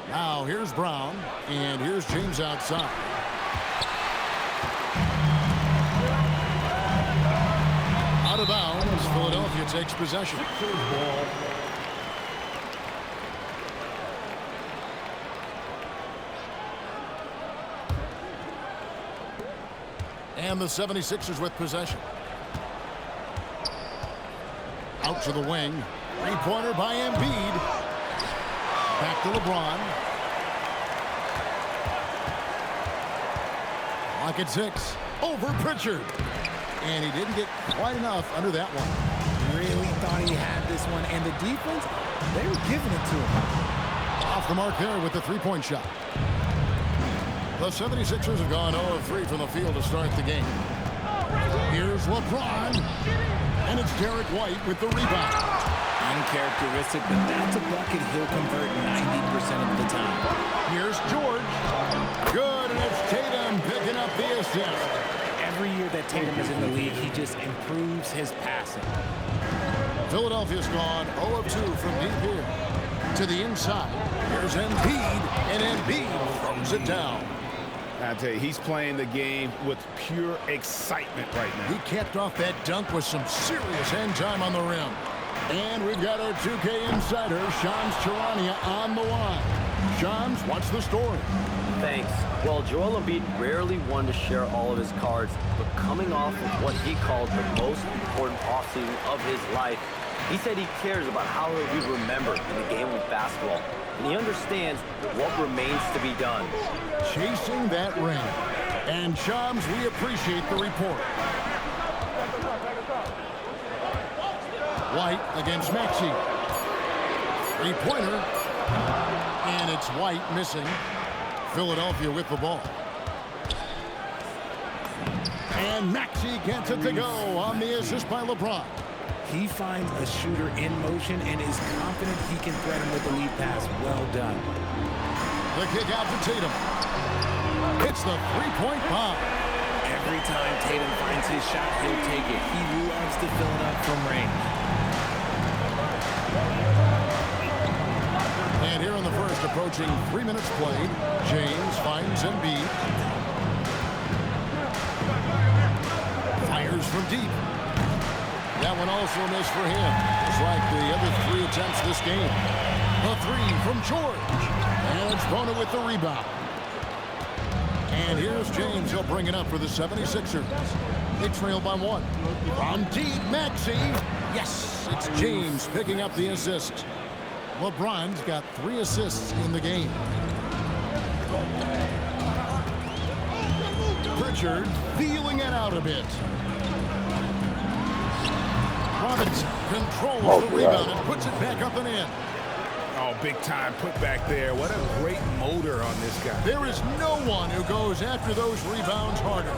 Now here's Brown, and here's James outside. Out of bounds, Philadelphia takes possession. And the 76ers with possession. Out to the wing. Three-pointer by Embiid. Back to LeBron. Clock at 6. Over Pritchard. And he didn't get quite enough under that one. Really thought he had this one. And the defense, they were giving it to him. Off the mark there with the three-point shot. The 76ers have gone 0 of 3 from the field to start the game. Here's LeBron. And it's Derek White with the rebound. Uncharacteristic, but that's a bucket he'll convert 90% of the time. Here's George. Good, and it's Tatum picking up the assist. Every year that Tatum is in the league, he just improves his passing. Philadelphia's gone 0 of 2 from deep here. To the inside. Here's Embiid, and Embiid throws it down. I tell you, he's playing the game with pure excitement right now. He capped off that dunk with some serious end time on the rim. And we've got our 2K insider, Shams Charania, on the line. Shams, what's the story? Thanks. Well, Joel Embiid rarely wanted to share all of his cards, but coming off of what he called the most important offseason of his life, he said he cares about how he'll be remembered in the game of basketball, and he understands what remains to be done. Chasing that ring. And Shams, we appreciate the report. White against Maxey. Three-pointer. And it's White missing. Philadelphia with the ball. And Maxey gets it to go on the assist by LeBron. He finds a shooter in motion and is confident he can thread him with the lead pass. Well done. The kick out to Tatum. It's the three-point bomb. Every time Tatum finds his shot, he'll take it. He loves to fill it up from range. And here in the first, approaching 3 minutes played, James finds Embiid. Fires from deep. That one also missed for him, just like the other 3 attempts this game. A three from George. And it's Bona with the rebound. And here's James. He'll bring it up for the 76ers. They trail by 1. From deep, Maxey. Yes, it's James picking up the assist. LeBron's got 3 assists in the game. Pritchard feeling it out a bit. Robinson controls the rebound and puts it back up and in. Oh, big time put back there. What a great motor on this guy. There is no one who goes after those rebounds harder.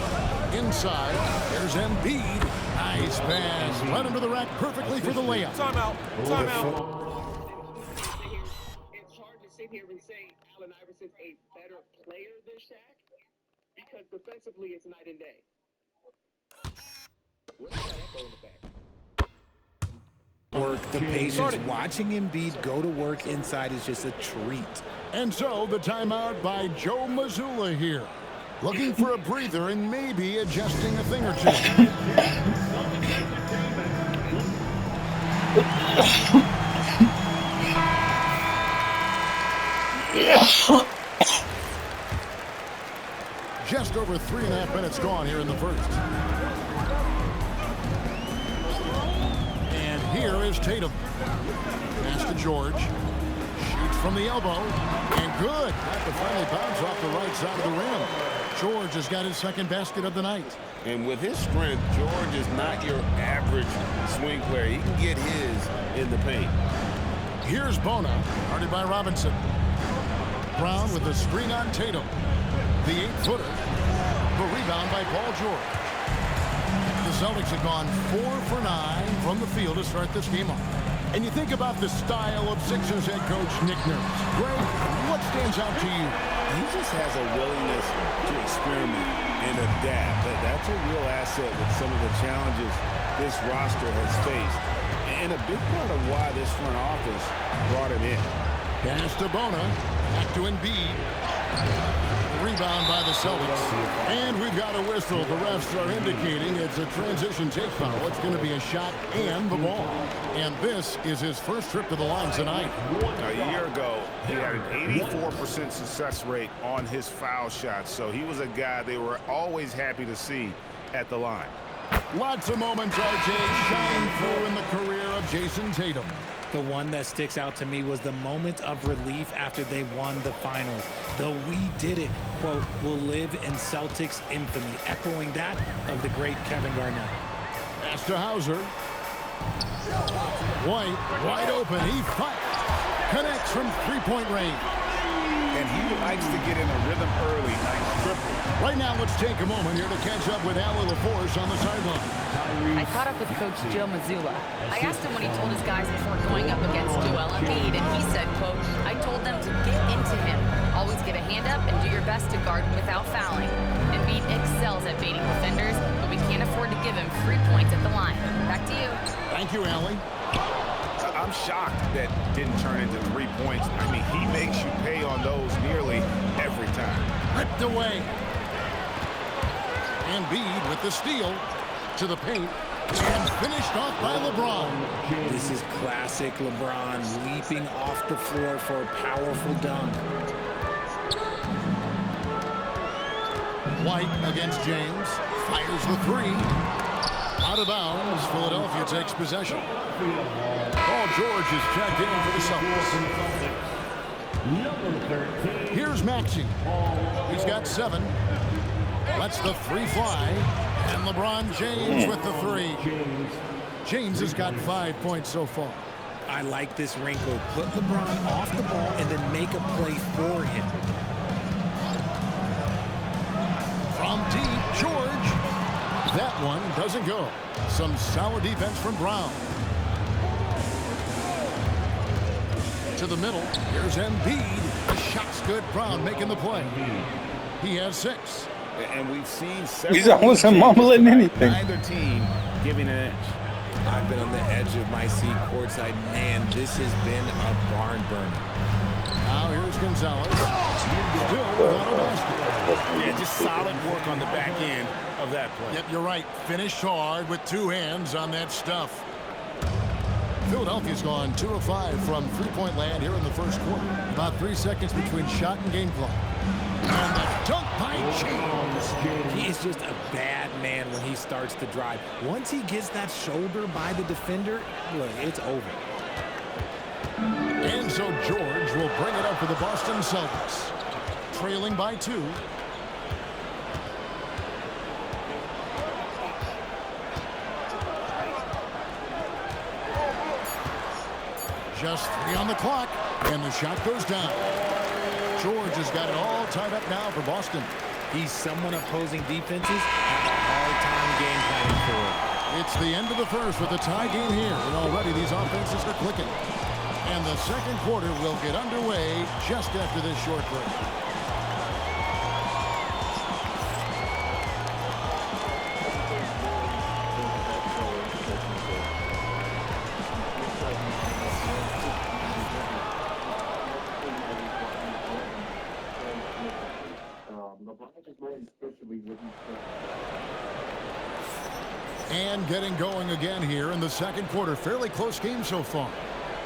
Inside, there's Embiid. Nice pass. Right under the rack perfectly for the layup. Timeout. Timeout. It's hard to sit here and say Allen Iverson's a better player than Shaq because defensively it's night and day. What's that echo in the back? Work the patience. Watching Embiid go to work inside is just a treat. And so the timeout by Joe Mazzulla here. Looking for a breather and maybe adjusting a thing or two. Just over 3.5 minutes gone here in the first. And here is Tatum. Pass to George. Shoots from the elbow. And good. Got to finally bounce off the right side of the rim. George has got his second basket of the night. And with his strength, George is not your average swing player. He can get his in the paint. Here's Bona, guarded by Robinson. Brown with the screen on Tatum. The 8-footer. The rebound by Paul George. The Celtics have gone 4 for 9 from the field to start this game off. And you think about the style of Sixers head coach Nick Nurse. Greg, what stands out to you? He just has a willingness to experiment and adapt. That's a real asset with some of the challenges this roster has faced. And a big part of why this front office brought him in. Pass to Bona. Back to Embiid. Rebound by the Celtics. And we've got a whistle. The refs are indicating it's a transition take foul. It's going to be a shot and the ball. And this is his first trip to the line tonight. A year ago, he had an 84% success rate on his foul shots. So he was a guy they were always happy to see at the line. Lots of moments, RJ, shining through in the career of Jason Tatum. The one that sticks out to me was the moment of relief after they won the finals. The "we did it" quote will live in Celtics infamy, echoing that of the great Kevin Garnett. Pass to Hauser. White, wide open. He fires. Connects from three-point range. And he likes to get in a rhythm early. Nice triple. Right now, let's take a moment here to catch up with Allie LaForce on the sideline. I caught up with Coach Joe Mazzulla. I asked him what he told his guys before going up against Joel Embiid, and he said, quote, "I told them to get into him. Always get a hand up and do your best to guard without fouling. Embiid excels at baiting defenders, but we can't afford to give him 3 points at the line." Back to you. Thank you, Allie. I'm shocked that didn't turn into 3 points. I mean, he makes you pay on those nearly every time. Ripped away. Embiid with the steal to the paint and finished off by LeBron. This is classic LeBron, leaping off the floor for a powerful dunk. White against James. Fires the three. Out of bounds. Philadelphia takes possession. Paul George is checked in for the Celtics. Here's Maxey. He's got 7. Lets the three fly. And LeBron James with the three. James has got 5 points so far. I like this wrinkle. Put LeBron off the ball and then make a play for him. From deep, George. That one doesn't go. Some solid defense from Brown. To the middle. Here's Embiid. The shot's good. Brown making the play. He has 6. And we've seen several. He's almost mumbling anything. Neither team giving an edge. I've been on the edge of my seat courtside. Man, this has been a barn burner. Now here's Gonzalez. Still without a basket. Yeah, just solid work on the back end of that play. Yep, you're right. Finished hard with 2 hands on that stuff. Philadelphia's gone 2 of 5 from three-point land here in the first quarter. About 3 seconds between shot and game clock. And the dunk by James. He is just a bad man when he starts to drive. Once he gets that shoulder by the defender, look, it's over. And so George will bring it up for the Boston Celtics. Trailing by 2. Just 3 on the clock, and the shot goes down. George has got it all tied up now for Boston. He's someone opposing defenses have a hard time game planning for. It's the end of the first with a tie game here, and already these offenses are clicking. And the second quarter will get underway just after this short break. And getting going again here in the second quarter. Fairly close game so far.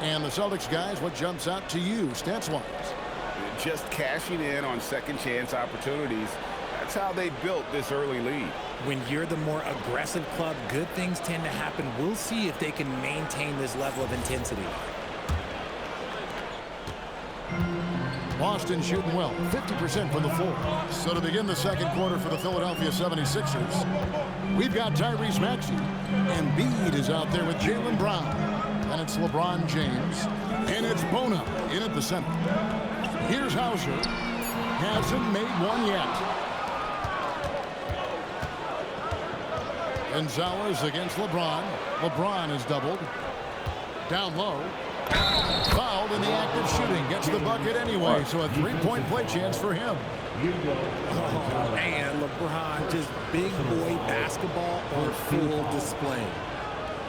And the Celtics guys, what jumps out to you stats-wise? Just cashing in on second chance opportunities. That's how they built this early lead. When you're the more aggressive club, good things tend to happen. We'll see if they can maintain this level of intensity. Boston shooting well, 50% from the floor. So to begin the second quarter for the Philadelphia 76ers, we've got Tyrese Maxey. Embiid is out there with Jaylen Brown. And it's LeBron James. And it's Bona in at the center. Here's Hauser. Hasn't made one yet. Gonzalez against LeBron. LeBron is doubled. Down low. Fouled in the act of shooting. Gets the bucket anyway, so a three-point play chance for him. Oh, man, LeBron, just big boy basketball on full display.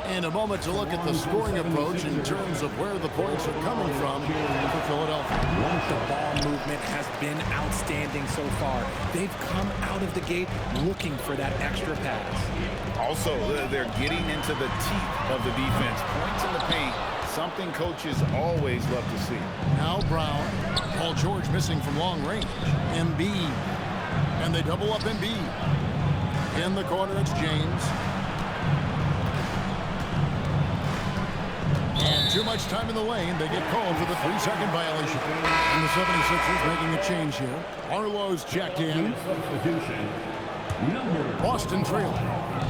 And a moment to look at the scoring approach in terms of where the points are coming from for Philadelphia. The ball movement movement has been outstanding so far. They've come out of the gate looking for that extra pass. Also, they're getting into the teeth of the defense. Points in the paint, something coaches always love to see. Now Brown. Paul George missing from long range. Embiid. And they double up Embiid. In the corner, it's James. And too much time in the lane. They get called for the 3-second violation. And the 76ers making a change here. Arlo's checked in. Boston trailing.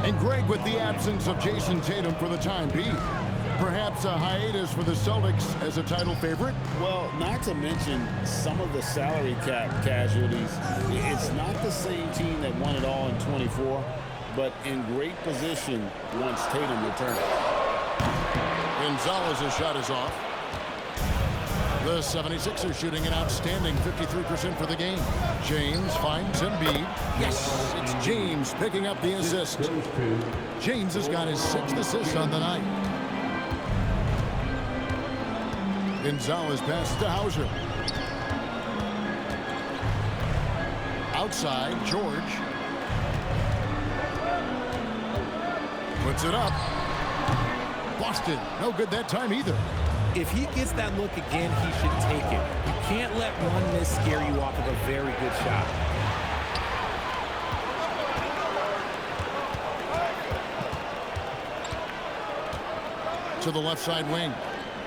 And Greg with the absence of Jason Tatum for the time being. Perhaps a hiatus for the Celtics as a title favorite? Well, not to mention some of the salary cap casualties. It's not the same team that won it all in 24, but in great position once Tatum returned. Gonzalez's shot is off. The 76ers shooting an outstanding 53% for the game. James finds Embiid. Yes, it's James picking up the assist. James has got his 6th assist on the night. Gonzalez pass to Hauser. Outside, George. Puts it up. Boston, no good that time either. If he gets that look again, he should take it. You can't let one miss scare you off of a very good shot. To the left side wing.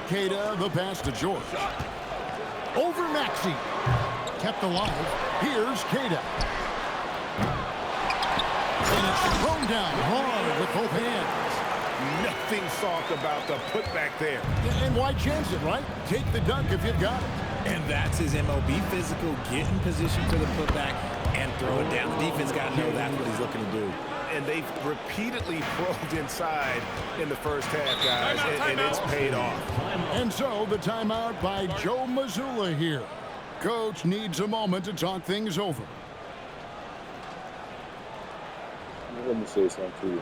Queta, the pass to George. Over Maxey. Kept alive. Here's Queta. And it's thrown down hard with both hands. Nothing soft about the putback there. And why chance it, right? Take the dunk if you've got it. And that's his MOB physical. Get in position for the putback and throw it down. The defense got to know that's what he's looking to do. And they've repeatedly probed inside in the first half, guys, and it's paid off. And so the timeout by Joe Mazzulla here. Coach needs a moment to talk things over. Let me say something to you.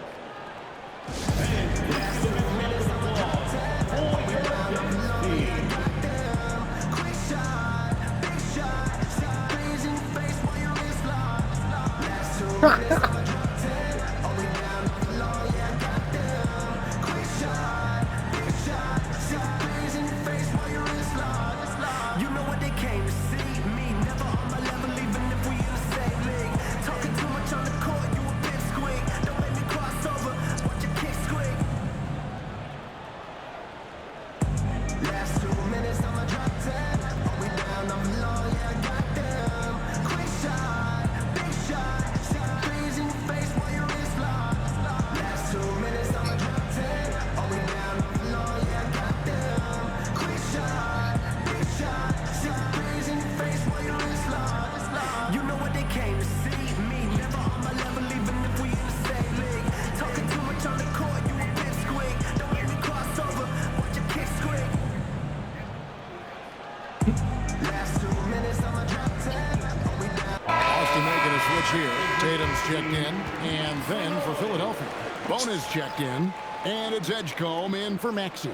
You know what they came to see? Me, never on my level, even if we in the same league. Talking too much on the court, you a bit squeak. Don't make me cross over, watch your kick squeak. Last 2 minutes, I'ma drop 10. Are we down on the low? Yeah, goddamn. Quick shot, big shot. 6 threes in your face while you're in slot. Last 2 minutes, I'ma drop 10. Are we down on the low? Yeah, goddamn. Quick shot, big shot. 6 threes in your face while you're in slot. You know what they came to see? Me, never on my level, even if we in the same league. Talking too much on the court, you a bit squeak. Don't make me cross over, watch your kick squeak. Last 2 minutes, I'ma drop 10. Are we down? Boston making a switch here. Tatum's checked in. And then for Philadelphia. Bona's checked in. And it's Edgecombe in for Maxey.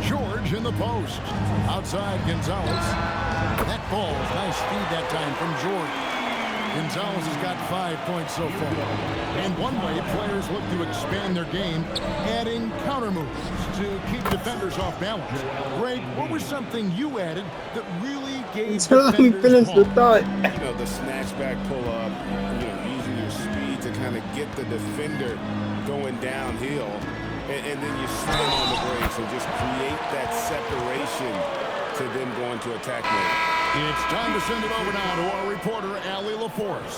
George in the post. Outside Gonzalez. That ball, nice feed that time from George. Gonzalez has got 5 points so far. And one way players look to expand their game, adding counter moves to keep defenders off balance. Greg, what was something you added that really gave Let me finish the defenders thought. You know, the snatchback pull-up, using your speed to kind of get the defender going downhill, and then you slam on the brakes and just create that separation to then go into attack mode. It's time to send it over now to our reporter, Allie LaForce.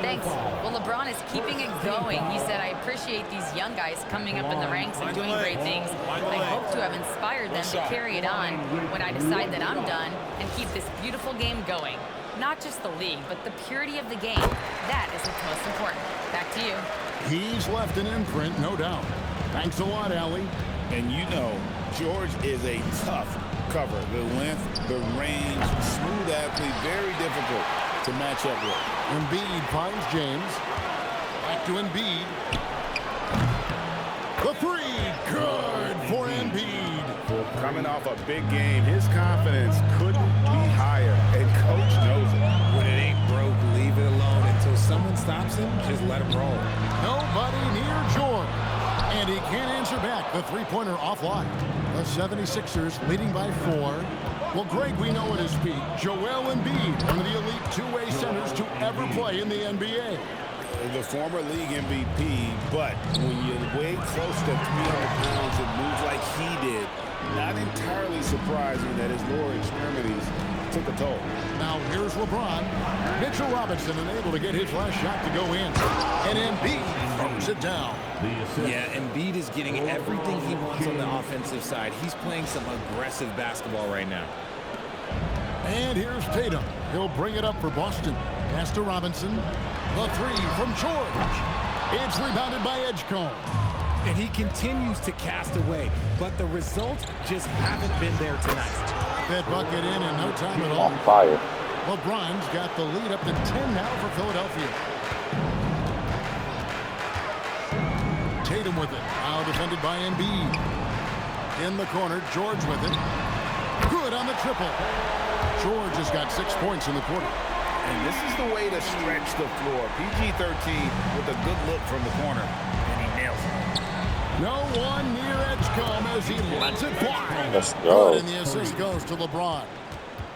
Thanks. Well, Lebron is keeping it going. He said, I appreciate these young guys coming up in the ranks and doing great things. I hope to have inspired them to carry it on when I decide that I'm done and keep this beautiful game going. Not just the league, but the purity of the game. That is what's most important. Back to you. He's left an imprint, no doubt. Thanks a lot, Allie. And you know, George is a tough cover. The length, the range, smooth athlete, very difficult to match up with. Embiid finds James. Back to Embiid. The three, good for Embiid. Coming off a big game, his confidence couldn't be higher, and coach knows it. When it ain't broke, leave it alone. Until someone stops him, just let him roll. Nobody near George. And he can't answer back. The three-pointer offline. The 76ers leading by 4. Well, Greg, we know at his peak, Joel Embiid, one of the elite two-way centers to ever play in the NBA. The former league MVP, but when you weigh close to 300 pounds and move like he did, not entirely surprising that his lower extremities took a toll. Now here's LeBron. Mitchell Robinson unable to get his last shot to go in. And Embiid throws it down. Yeah, Embiid is getting everything he wants on the offensive side. He's playing some aggressive basketball right now. And here's Tatum. He'll bring it up for Boston. Pass to Robinson. The three from George. It's rebounded by Edgecombe. And he continues to cast away, but the results just haven't been there tonight. That bucket in no time at all. On fire. LeBron's got the lead up to 10 now for Philadelphia. Tatum with it. Now defended by Embiid. In the corner, George with it. Good on the triple. George has got 6 points in the quarter. And this is the way to stretch the floor. PG-13 with a good look from the corner, and he nails it. No one near Edgecombe as he lets it fly. Let's go. Good, and the assist goes to LeBron.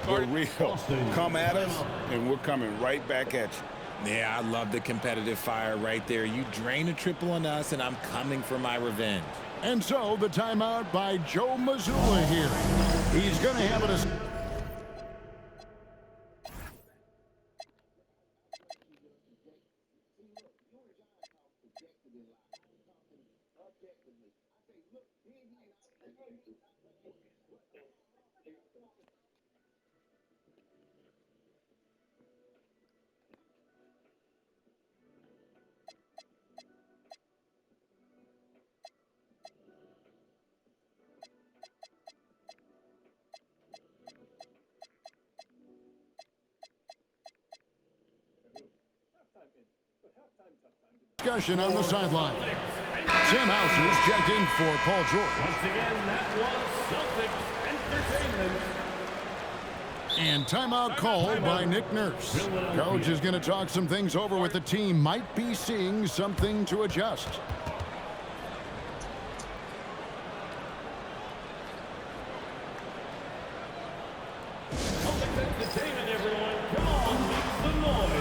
We're real. Come at us, and we're coming right back at you. Yeah, I love the competitive fire right there. You drain a triple on us, and I'm coming for my revenge. And so the timeout by Joe Mazzulla here. He's going to have it. Discussion on the sideline. Tim House is checked in for Paul George. Once again, that was Celtics Entertainment. And timeout called by Nick Nurse. Coach is going to talk some things over with the team. Might be seeing something to adjust. Celtics Entertainment, everyone. Come on, make some noise.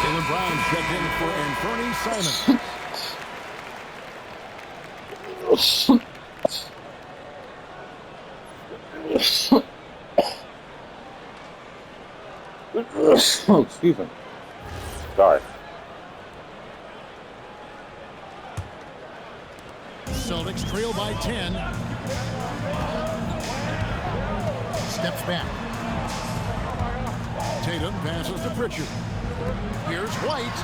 Jaylen Brown checked in for Anthony Simon. Excuse me. Sorry. Celtics trail by 10. Steps back. Tatum passes to Pritchard. Here's White.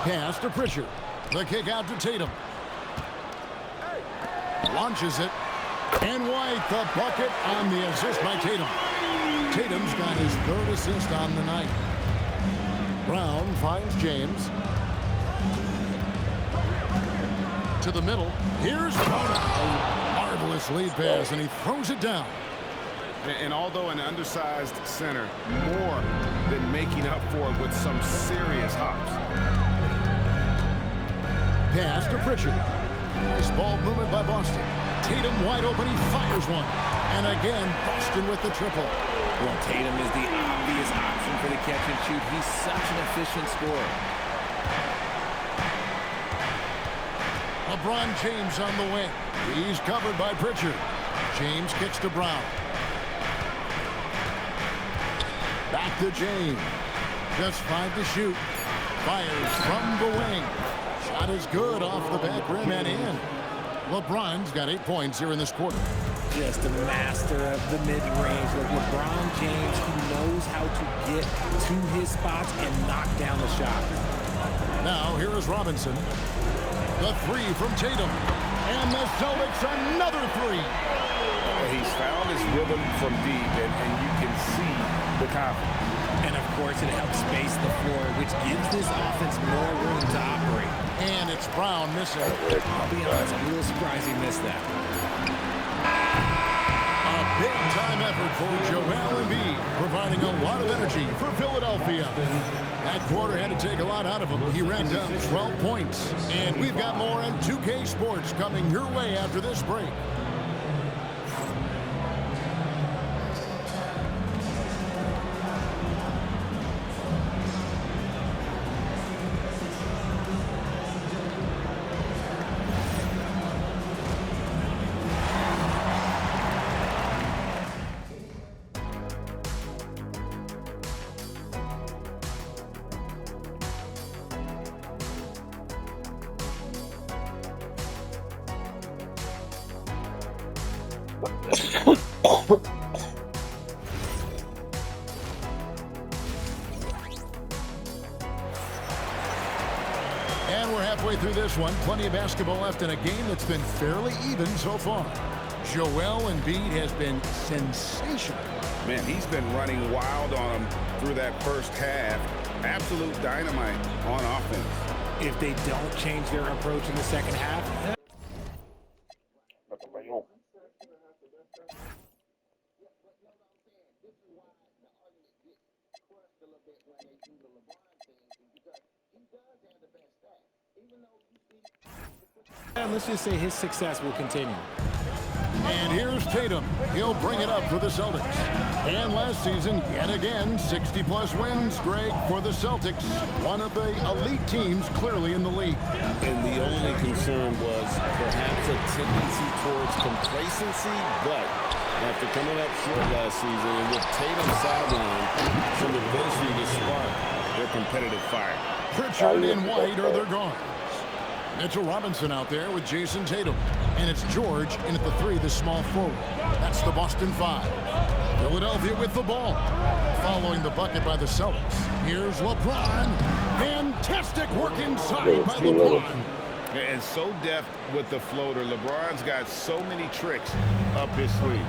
Pass to Pritchard. The kick out to Tatum. Launches it. And White, the bucket on the assist by Tatum. Tatum's got his third assist on the night. Brown finds James. To the middle. Here's Brown. Marvelous lead pass, and he throws it down. And although an undersized center, more than making up for it with some serious hops. Pass to Pritchard. Nice ball movement by Boston. Tatum wide open. He fires one. And again, Boston with the triple. Well, Tatum is the obvious option for the catch and shoot. He's such an efficient scorer. LeBron James on the wing. He's covered by Pritchard. James kicks to Brown. Back to James. Just 5 to shoot. Fires from the wing. Shot is good off the back rim and in. LeBron's got 8 points here in this quarter. Just a master of the mid-range. Like LeBron James, he knows how to get to his spots and knock down the shot. Now, here is Robinson. The three from Tatum. And the Celtics another three. He's found his rhythm from deep, and you can see the confidence. And, of course, it helps space the floor, which gives this offense more room to operate. And it's Brown missing. I'll be honest, I'm a little surprised he missed that. A big-time effort for Joel Embiid, providing a lot of energy for Philadelphia. That quarter had to take a lot out of him. He racked up 12 points. And we've got more on 2K Sports coming your way after this break. And we're halfway through this one. Plenty of basketball left in a game that's been fairly even so far. Joel Embiid has been sensational. Man, he's been running wild on him through that first half. Absolute dynamite on offense. If they don't change their approach in the second half, and let's just say his success will continue. And here's Tatum. He'll bring it up for the Celtics. And last season, yet again, 60-plus wins, Greg, for the Celtics. One of the elite teams clearly in the league. And the only concern was perhaps a tendency towards complacency, but after coming up short last season and with Tatum sideline, should eventually spark their competitive fire. Pritchard and White are their guards. Mitchell Robinson out there with Jason Tatum. And it's George in at the three, the small forward. That's the Boston Five. Philadelphia with the ball. Following the bucket by the Celtics. Here's LeBron. Fantastic work inside by LeBron. And so deft with the floater. LeBron's got so many tricks up his sleeve.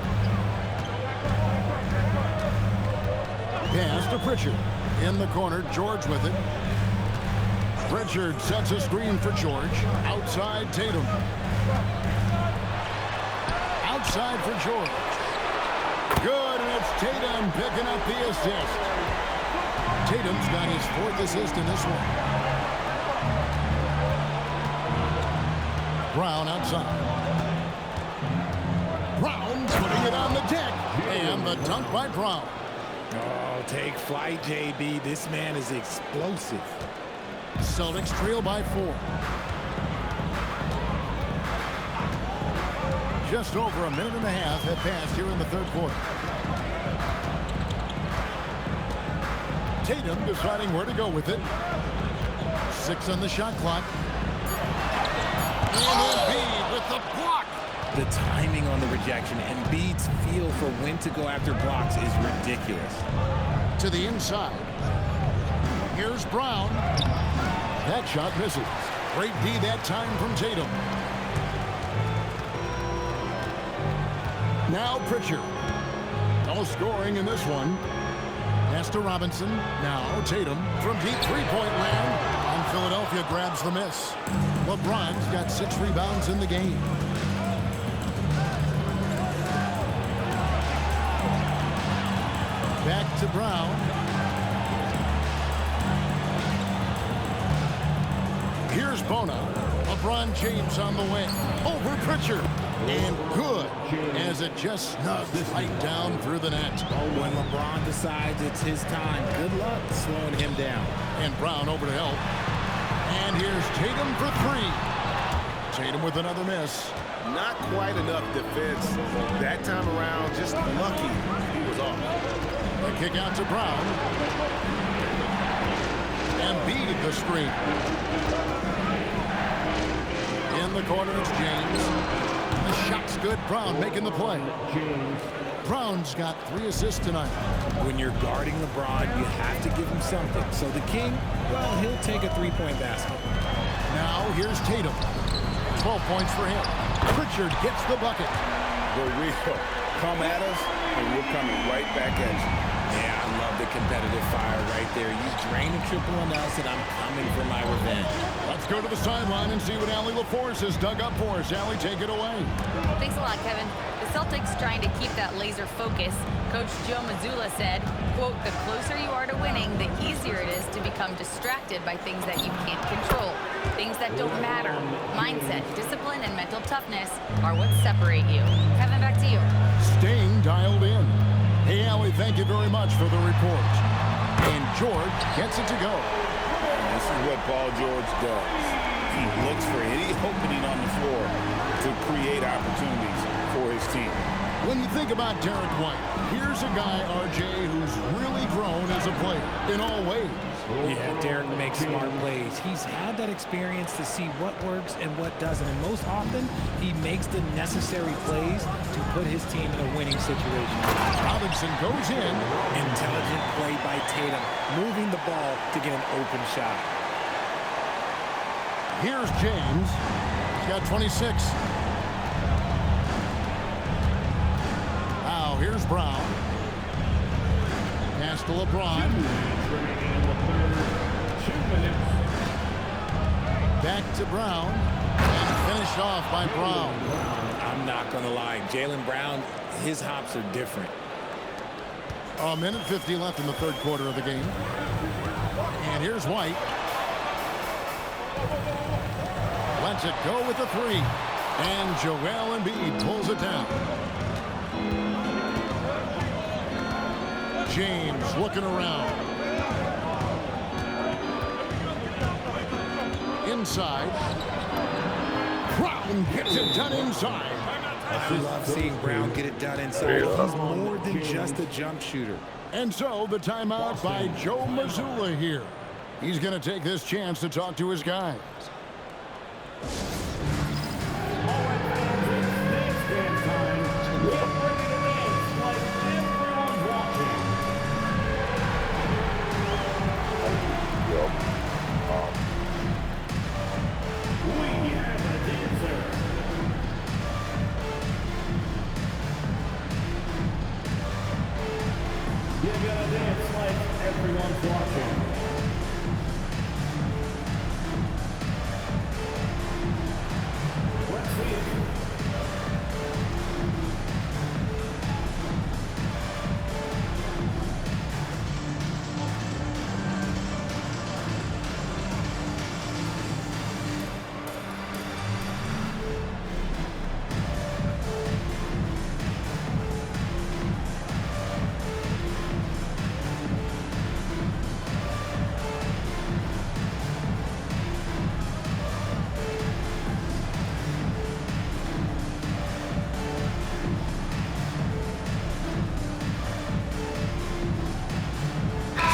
Pass to Pritchard. In the corner, George with it. Pritchard sets a screen for George. Outside Tatum. Outside for George. Good, and it's Tatum picking up the assist. Tatum's got his fourth assist in this one. Brown outside. Brown putting it on the deck. And the dunk by Brown. Oh, take flight, JB. This man is explosive. Celtics trail by 4. Just over a minute and a half have passed here in the third quarter. Tatum deciding where to go with it. 6 on the shot clock. And Embiid with the block. The timing on the rejection and Embiid's feel for when to go after blocks is ridiculous. To the inside. Here's Brown. That shot misses. Great D that time from Tatum. Now Pritchard. No scoring in this one. Pass to Robinson. Now Tatum from deep three-point land. And Philadelphia grabs the miss. LeBron's got 6 rebounds in the game. Back to Brown. Here's Bona. LeBron James on the way. Over Pritchard. And good, as it just snugs right down through the net. When LeBron decides it's his time, good luck slowing him down. And Brown over to help. And here's Tatum for 3. Tatum with another miss. Not quite enough defense. That time around, just lucky he was off. The kick out to Brown. And beat the screen. In the corner, it's James. The shot's good. Brown making the play. Brown's got 3 assists tonight. When you're guarding LeBron, you have to give him something. So the King, well, he'll take a three-point basket. Now here's Tatum. 12 points for him. Pritchard gets the bucket. The real come at us, and we're coming right back at you. Yeah, I love the competitive fire right there. You drain a triple on us, and I'm coming for my revenge. Let's go to the sideline and see what Allie LaForce has dug up for us. Allie, take it away. Thanks a lot, Kevin. The Celtics trying to keep that laser focus. Coach Joe Mazzulla said, quote, the closer you are to winning, the easier it is to become distracted by things that you can't control. Things that don't matter. Mindset, discipline, and mental toughness are what separate you. Kevin, back to you. Staying dialed in. Hey, Allie, thank you very much for the report. And George gets it to go. This is what Paul George does. He looks for any opening on the floor to create opportunities for his team. When you think about Derek White, here's a guy, RJ, who's really grown as a player in all ways. Yeah, Derek makes smart plays. He's had that experience to see what works and what doesn't. And most often, he makes the necessary plays to put his team in a winning situation. Robinson goes in. Intelligent play by Tatum, moving the ball to get an open shot. Here's James. He's got 26. Now, here's Brown. Pass to LeBron. Back to Brown. And finished off by Brown. I'm not going to lie. Jaylen Brown, his hops are different. A minute 50 left in the third quarter of the game. And here's White. Lets it go with the 3. And Joel Embiid pulls it down. James looking around. Inside. Brown gets it done inside. I love seeing Brown get it done inside. He's more than just a jump shooter. And so the timeout by Joe Mazzulla here. He's going to take this chance to talk to his guys. You gotta dance like everyone's watching. Let's see it.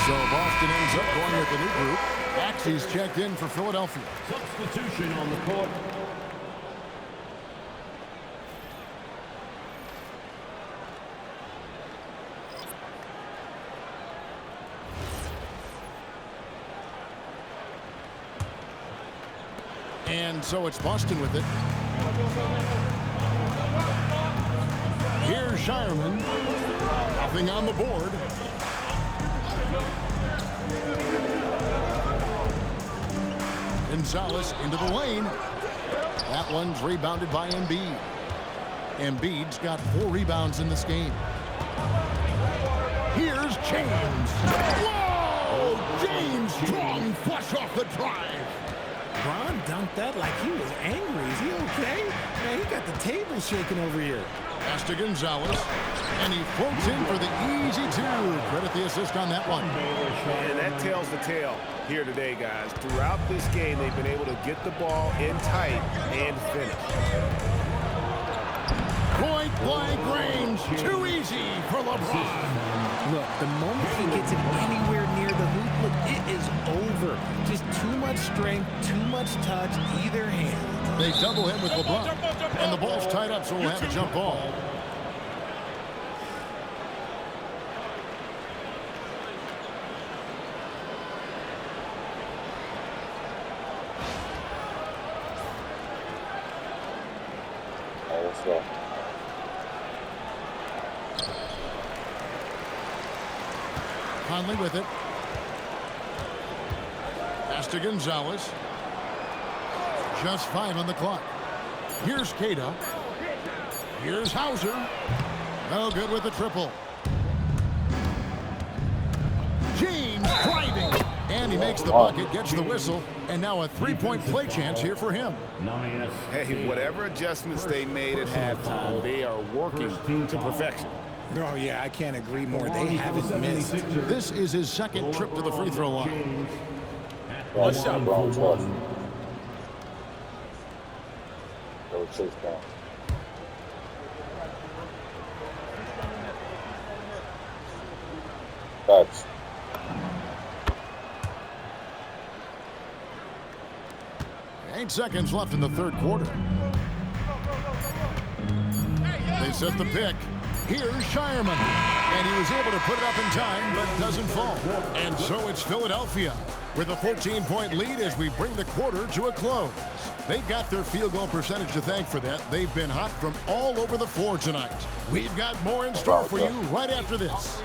So Boston ends up going with the new group. Axie's checked in for Philadelphia. Substitution on the court. And so it's Boston with it. Here's Shireman. Nothing on the board. Gonzalez into the lane. That one's rebounded by Embiid. Embiid's got 4 rebounds in this game. Here's James. Whoa! James strong flush off the drive. Bron dunked that like he was angry. Is he okay? Man, he got the table shaking over here. Pass to Gonzalez. And he floats in for the easy 2. Credit the assist on that one. And that tells the tale here today, guys. Throughout this game, they've been able to get the ball in tight and finish. Point blank range. Too easy for LeBron. Look, the moment he gets it anywhere near the hoop, look, it is over. Just too much strength, too much touch, either hand. They double him with LeBron. And the ball's tied up, so we'll have a jump ball. Conley with it. Pass to Gonzalez. Just 5 on the clock. Here's Queta. Here's Hauser. No good with the triple. James driving. And he makes the bucket, gets the whistle, and now a three-point play chance here for him. Hey, whatever adjustments they made at halftime, they are working to perfection. Oh, yeah, I can't agree more. They haven't missed. This is his second trip to the free throw line. One shot. That's 8 seconds left in the third quarter. They set the pick. Here's Shireman. And he was able to put it up in time, but doesn't fall. And so it's Philadelphia with a 14-point lead as we bring the quarter to a close. They've got their field goal percentage to thank for that. They've been hot from all over the floor tonight. We've got more in store for you right after this.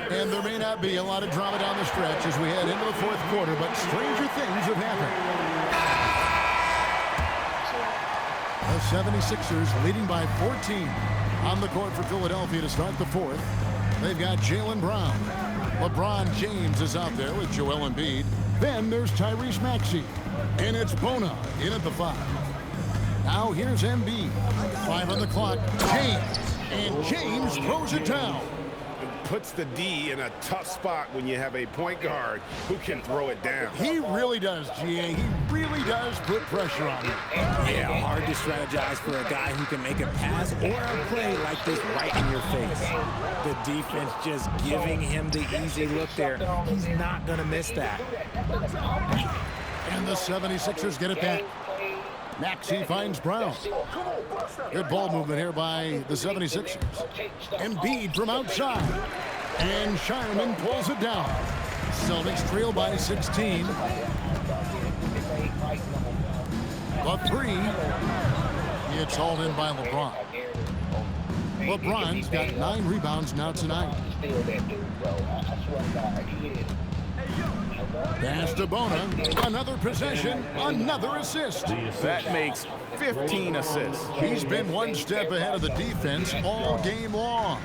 And there may not be a lot of drama down the stretch as we head into the fourth quarter, but stranger things have happened. The 76ers leading by 14 on the court for Philadelphia to start the fourth. They've got Jaylen Brown. LeBron James is out there with Joel Embiid. Then there's Tyrese Maxey. And it's Bona in at the 5. Now here's Embiid. 5 on the clock. James. And James throws it down. Puts the D in a tough spot when you have a point guard who can throw it down. He really does, GA. He really does put pressure on him. Yeah, hard to strategize for a guy who can make a pass or a play like this right in your face. The defense just giving him the easy look there. He's not going to miss that. And the 76ers get it back. Maxey finds Brown. Good ball movement here by the 76ers. Embiid from outside. And Shireman pulls it down. Celtics trail by 16. The 3. It's hauled in by LeBron. LeBron's got 9 rebounds now tonight. Pass to Bona. Another possession, another assist. That makes 15 assists. He's been one step ahead of the defense all game long.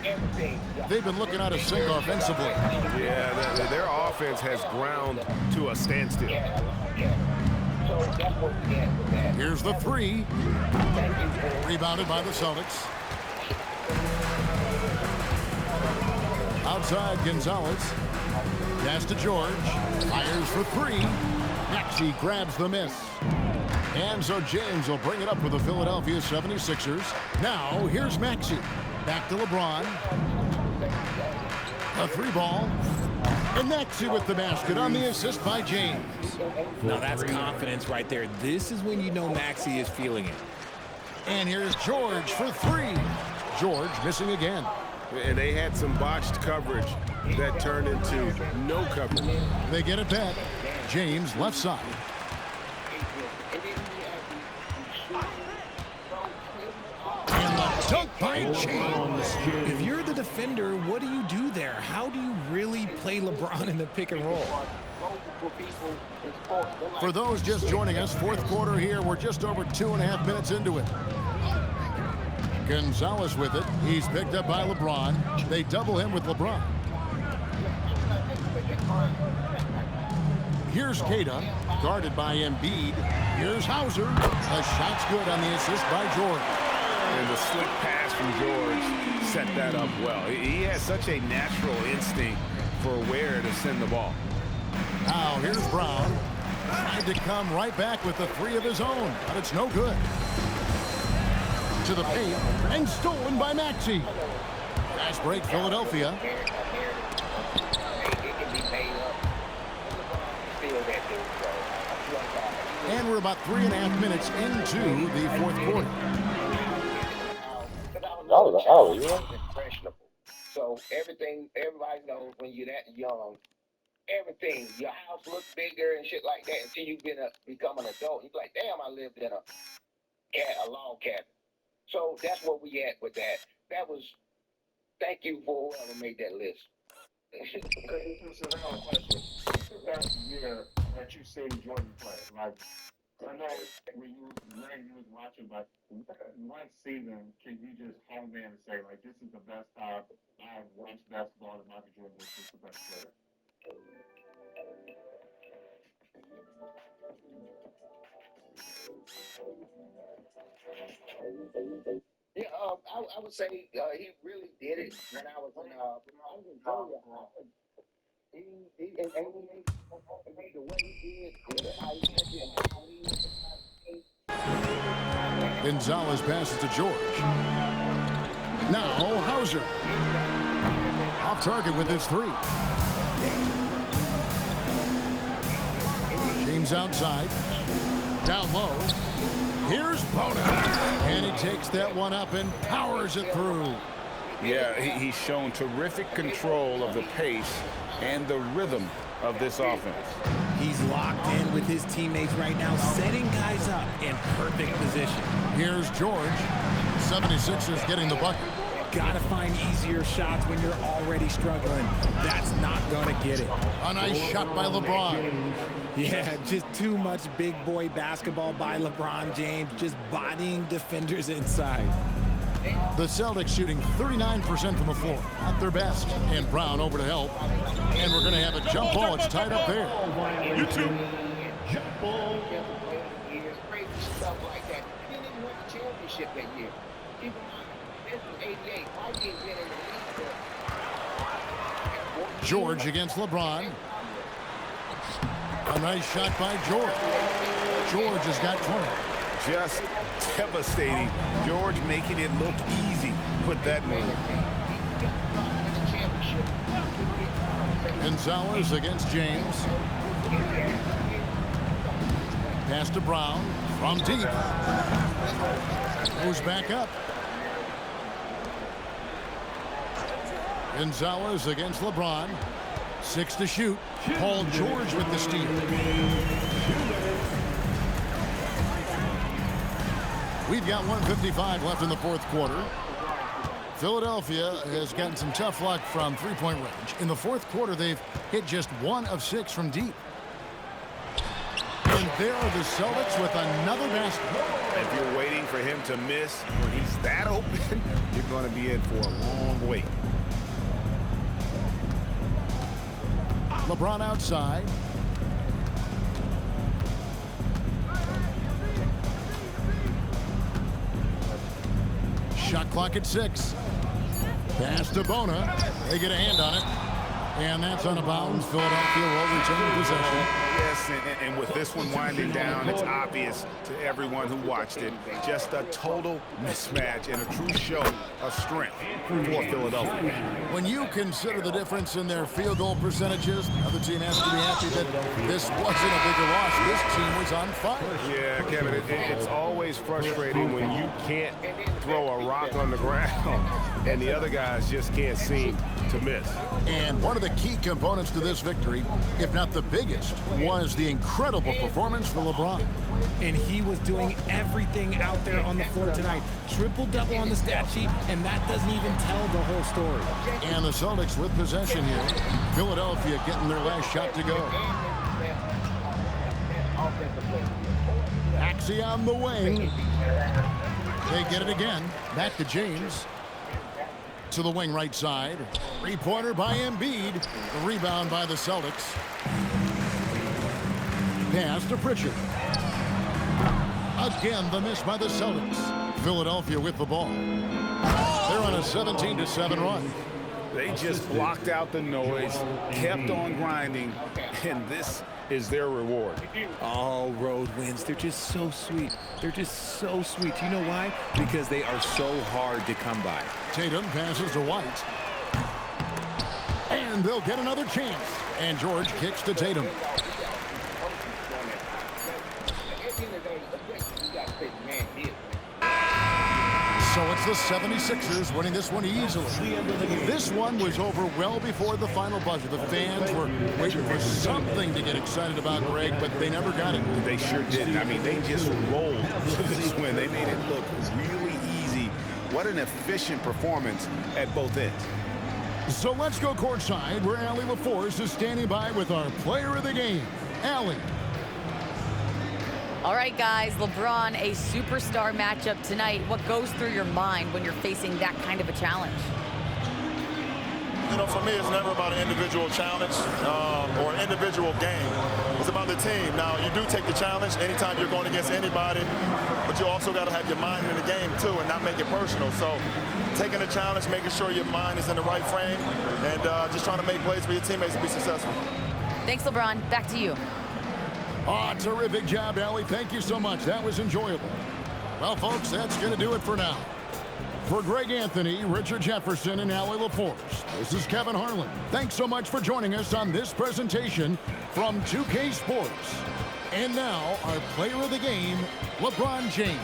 They've been looking out of sync offensively. Yeah, their offense has ground to a standstill. Here's the 3. Rebounded by the Celtics. Outside Gonzalez. Pass to George. Fires for 3. Maxey grabs the miss. And so James will bring it up for the Philadelphia 76ers. Now here's Maxey. Back to LeBron. A 3 ball. And Maxey with the basket on the assist by James. Now that's confidence right there. This is when you know Maxey is feeling it. And here's George for 3. George missing again. And they had some botched coverage that turned into no coverage. They get it back. James left side. And the dunk by James. If you're the defender, what do you do there? How do you really play LeBron in the pick and roll? For those just joining us, fourth quarter here. We're just over 2.5 minutes into it. Gonzalez with it. He's picked up by LeBron. They double him with LeBron. Here's Queta, guarded by Embiid. Here's Hauser. The shot's good on the assist by George. And the slick pass from George set that up well. He has such a natural instinct for where to send the ball. Now here's Brown. Tried to come right back with the three of his own, but it's no good. To the paint, and stolen by Maxey. Fast break, Philadelphia. And we're about 3.5 minutes into the fourth quarter. That was an hour, you know? Impressionable. So everybody knows when you're that young, everything, your house looks bigger and shit like that until you become an adult. You're like, damn, I lived in a log cabin. So that's where we at with that. Thank you for whoever made that list. It's a real question. The best year that you seen Jordan play, like, I know when you was watching, but one season, can you just home in and say, like, this is the best time I've watched basketball and Michael Jordan was just the best player? Yeah, I would say he really did it when I was in Georgia. The way he did, how he did it, Gonzalez passes to George. Now Hauser. Off target with his three. James outside. Down low. Here's Bona. And he takes that one up and powers it through. Yeah, he's shown terrific control of the pace and the rhythm of this offense. He's locked in with his teammates right now, setting guys up in perfect position. Here's George. 76ers getting the bucket. Gotta find easier shots when you're already struggling. That's not gonna get it. A nice shot by LeBron. Yeah, just too much big boy basketball by LeBron James, just bodying defenders inside. The Celtics shooting 39% from the floor. Not their best. And Brown over to help. And we're going to have a jump ball. It's tied up there. You two. Jump ball. crazy stuff like that. He didn't even win the championship that year. Keep in mind, this was 88. Why didn't he get in the league? George against LeBron. A nice shot by George. George has got 20. Just devastating. George making it look easy with that move. Gonzalez against James. Pass to Brown from deep. Goes back up. Gonzalez against LeBron. 6 to shoot. Paul George with the steal. We've got 1:55 left in the fourth quarter. Philadelphia has gotten some tough luck from three-point range. In the fourth quarter, they've hit just 1 of 6 from deep. And there are the Celtics with another basket. If you're waiting for him to miss when he's that open, you're going to be in for a long wait. LeBron outside. Shot clock at 6. Pass to Bona. They get a hand on it. And that's out of bounds. Philadelphia will retain possession. Yes, and with this one winding down, it's obvious to everyone who watched it. Just a total mismatch and a true show of strength for Philadelphia. When you consider the difference in their field goal percentages, the other team has to be happy that this wasn't a bigger loss. This team was on fire. Yeah, Kevin, it's always frustrating when you can't throw a rock on the ground and the other guys just can't seem to miss. And one of the key components to this victory, if not the biggest, was the incredible performance for LeBron. And he was doing everything out there on the floor tonight. Triple-double on the stat sheet, and that doesn't even tell the whole story. And the Celtics with possession here. Philadelphia getting their last shot to go. Maxey on the wing. They get it again. Back to James. To the wing right side. Three-pointer by Embiid. The rebound by the Celtics. Pass to Pritchard. Again, the miss by the Celtics. Philadelphia with the ball. They're on a 17-7 run. They just blocked out the noise, kept on grinding, and this is their reward. All road wins. They're just so sweet. They're just so sweet. You know why? Because they are so hard to come by. Tatum passes to White. And they'll get another chance. And George kicks to Tatum. So it's the 76ers winning this one easily. This one was over well before the final buzzer. The fans were waiting for something to get excited about, Greg, but they never got it. They sure didn't. I mean, they just rolled this win. They made it look really easy. What an efficient performance at both ends. So let's go courtside where Allie LaForce is standing by with our player of the game, Allie. All right, guys, LeBron, a superstar matchup tonight. What goes through your mind when you're facing that kind of a challenge? You know, for me, it's never about an individual challenge or an individual game. It's about the team. Now, you do take the challenge anytime you're going against anybody, but you also got to have your mind in the game, too, and not make it personal. So taking the challenge, making sure your mind is in the right frame, and just trying to make plays for your teammates to be successful. Thanks, LeBron. Back to you. Oh, terrific job, Allie. Thank you so much. That was enjoyable. Well, folks, that's going to do it for now. For Greg Anthony, Richard Jefferson, and Allie LaForce, this is Kevin Harlan. Thanks so much for joining us on this presentation from 2K Sports. And now, our player of the game, LeBron James.